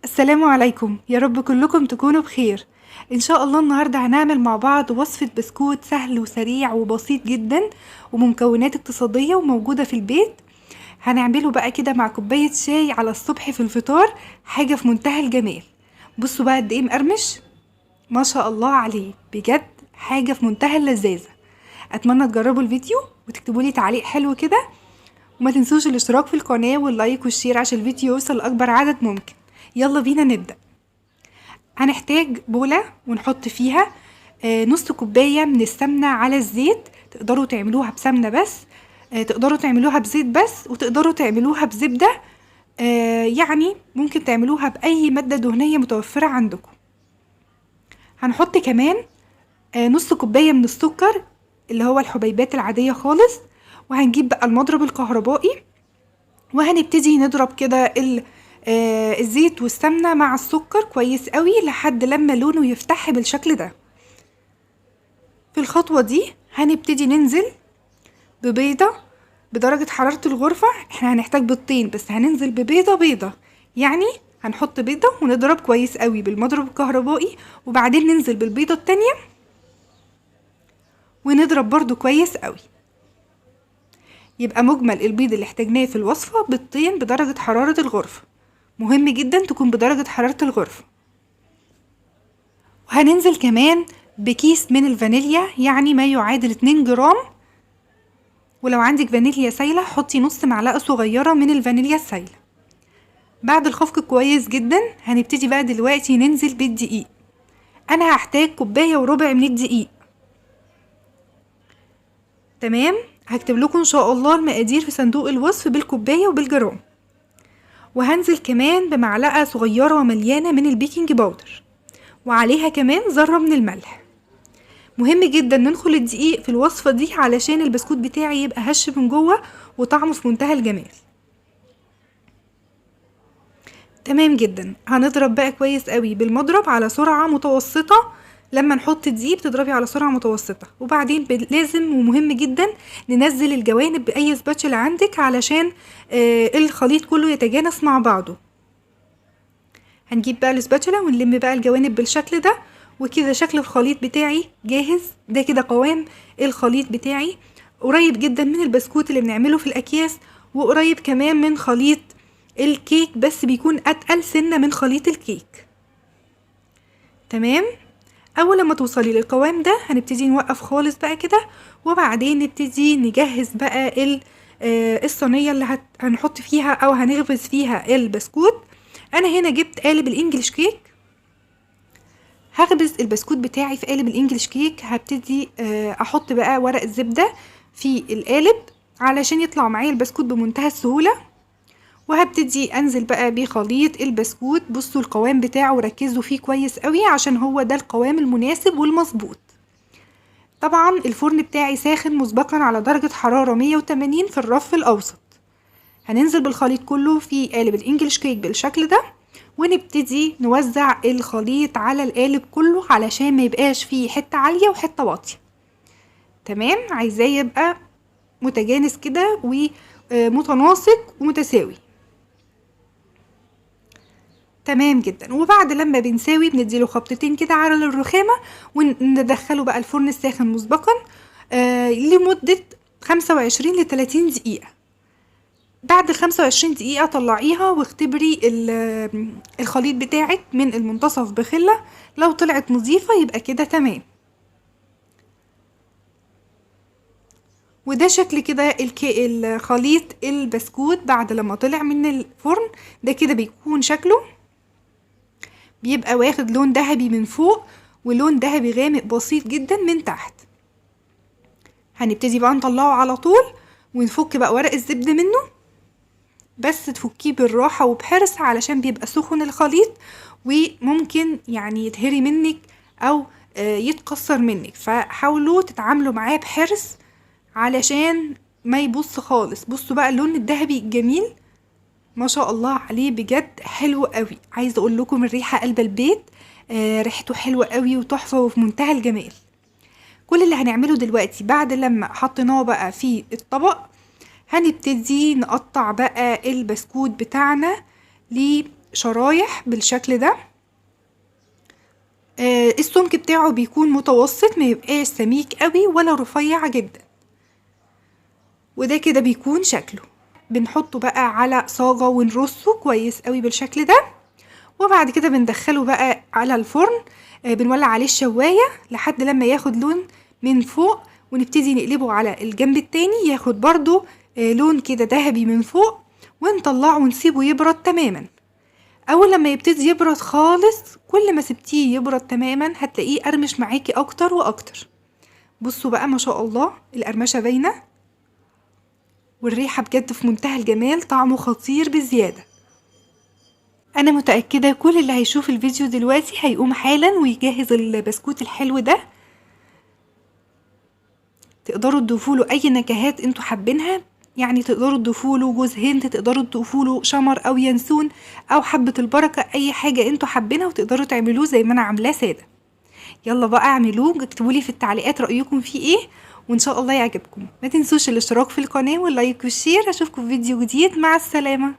السلام عليكم، يا رب كلكم تكونوا بخير. ان شاء الله النهاردة هنعمل مع بعض وصفة بسكوت سهل وسريع وبسيط جدا ومكونات اقتصادية وموجودة في البيت. هنعمله بقى كده مع كوباية شاي على الصبح في الفطار، حاجة في منتهى الجمال. بصوا بقى قد ايه مقرمش، ما شاء الله عليه، بجد حاجة في منتهى اللذاذة. اتمنى تجربوا الفيديو وتكتبوا لي تعليق حلو كده، وما تنسوش الاشتراك في القناة واللايك والشير عشان الفيديو يوصل لأكبر عدد ممكن. يلا بينا نبدأ. هنحتاج بولة ونحط فيها نص كوباية من السمنة على الزيت. تقدروا تعملوها بسمنة بس، تقدروا تعملوها بزيت بس، وتقدروا تعملوها بزبدة. يعني ممكن تعملوها بأي مادة دهنية متوفرة عندكم. هنحط كمان نص كوباية من السكر اللي هو الحبيبات العادية خالص. وهنجيب بقى المضرب الكهربائي وهنبتدي نضرب كده الزيت والسمنة مع السكر كويس قوي لحد لما لونه يفتح بالشكل ده. في الخطوة دي هنبتدي ننزل ببيضة بدرجة حرارة الغرفة. احنا هنحتاج بيضتين بس هننزل ببيضة بيضة، يعني هنحط بيضة ونضرب كويس قوي بالمضرب الكهربائي، وبعدين ننزل بالبيضة التانية ونضرب برضو كويس قوي. يبقى مجمل البيض اللي احتاجناه في الوصفة بيضتين بدرجة حرارة الغرفة. مهم جدا تكون بدرجة حرارة الغرفة. وهننزل كمان بكيس من الفانيليا، يعني ما يعادل 2 جرام. ولو عندك فانيليا سايلة حطي نص معلقة صغيرة من الفانيليا السايلة. بعد الخفق كويس جدا هنبتدي بقى دلوقتي ننزل بالدقيق. انا هحتاج كوباية وربع من الدقيق. تمام، هكتب لكم ان شاء الله المقادير في صندوق الوصف بالكوباية وبالجرام. وهنزل كمان بمعلقة صغيرة مليانة من البيكنج باودر، وعليها كمان ذرة من الملح. مهم جدا ندخل الدقيق في الوصفة دي علشان البسكوت بتاعي يبقى هش من جوه وطعمه في منتهى الجمال. تمام جدا، هنضرب بقى كويس قوي بالمضرب على سرعة متوسطة. لما نحط الدقيق بتضربي على سرعة متوسطة، وبعدين لازم ومهم جدا ننزل الجوانب بأي سباتشل عندك علشان الخليط كله يتجانس مع بعضه. هنجيب بقى السباتشولا ونلم بقى الجوانب بالشكل ده، وكده شكل الخليط بتاعي جاهز. ده كده قوام الخليط بتاعي، قريب جدا من البسكوت اللي بنعمله في الاكياس، وقريب كمان من خليط الكيك بس بيكون اتقل سنة من خليط الكيك. تمام، اول لما توصلي للقوام ده هنبتدي نوقف خالص بقى كده، وبعدين نبتدي نجهز بقى الصينية اللي هنحط فيها او هنخبز فيها البسكوت. انا هنا جبت قالب الانجليش كيك. هخبز البسكوت بتاعي في قالب الانجليش كيك. هبتدي احط بقى ورق الزبدة في القالب علشان يطلع معايا البسكوت بمنتهى السهولة. وهبتدي انزل بقى بخليط البسكوت. بصوا القوام بتاعه وركزوا فيه كويس قوي عشان هو ده القوام المناسب والمظبوط. طبعا الفرن بتاعي ساخن مسبقا على درجة حرارة 180 في الرف الاوسط. هننزل بالخليط كله في قالب الانجليش كيك بالشكل ده، ونبتدي نوزع الخليط على القالب كله علشان ما يبقاش فيه حتة عالية وحتة واطية. تمام، عايزاه يبقى متجانس كده ومتناسق ومتساوي. تمام جدا، وبعد لما بنساوي بنديله خبطتين كده على الرخامة وندخله بقى الفرن الساخن مسبقا لمدة 25 ل 30 دقيقة. بعد 25 دقيقة طلعيها واختبري الخليط بتاعك من المنتصف بخلة. لو طلعت نظيفة يبقى كده تمام. وده شكل كده الخليط البسكوت بعد لما طلع من الفرن. ده كده بيكون شكله، بيبقى واخد لون ذهبي من فوق ولون ذهبي غامق بسيط جدا من تحت. هنبتدي بقى نطلعه على طول ونفك بقى ورق الزبدة منه، بس تفكيه بالراحة وبحرص علشان بيبقى سخن الخليط وممكن يعني يتهري منك او يتكسر منك، فحاولوا تتعاملوا معاه بحرص علشان ما يبص خالص. بصوا بقى اللون الذهبي الجميل ما شاء الله عليه، بجد حلو قوي. عايزه اقول لكم الريحه قلب البيت، ريحته حلوه قوي وتحفه وفي منتهى الجمال. كل اللي هنعمله دلوقتي بعد لما حطيناه بقى في الطبق، هنبتدي نقطع بقى البسكوت بتاعنا شرايح بالشكل ده. السمك بتاعه بيكون متوسط، ما يبقاش سميك قوي ولا رفيع جدا. وده كده بيكون شكله. بنحطه بقى على صاجة ونرصه كويس قوي بالشكل ده، وبعد كده بندخله بقى على الفرن. بنولع عليه الشواية لحد لما ياخد لون من فوق، ونبتدي نقلبه على الجنب التاني ياخد برضو لون كده ذهبي من فوق، ونطلعه ونسيبه يبرد تماما. اول لما يبتدي يبرد خالص، كل ما سبتيه يبرد تماما هتلاقيه قرمش معاكي اكتر واكتر. بصوا بقى ما شاء الله القرمشة باينة، والريحة بجد في منتهى الجمال، طعمه خطير بزيادة. انا متأكدة كل اللي هيشوف الفيديو دلوقتي هيقوم حالا ويجهز البسكوت الحلو ده. تقدروا تضيفوله اي نكهات انتوا حابينها، يعني تقدروا تضيفوله جوز هند، تقدروا تضيفوله شمر او ينسون او حبة البركة، اي حاجة انتوا حابينها، وتقدروا تعملوه زي ما انا عاملاه سادة. يلا بقى اعملوه، اكتبولي في التعليقات رأيكم فيه ايه، وان شاء الله يعجبكم. ما تنسوش الاشتراك في القناة واللايك والشير. اشوفكم في فيديو جديد، مع السلامة.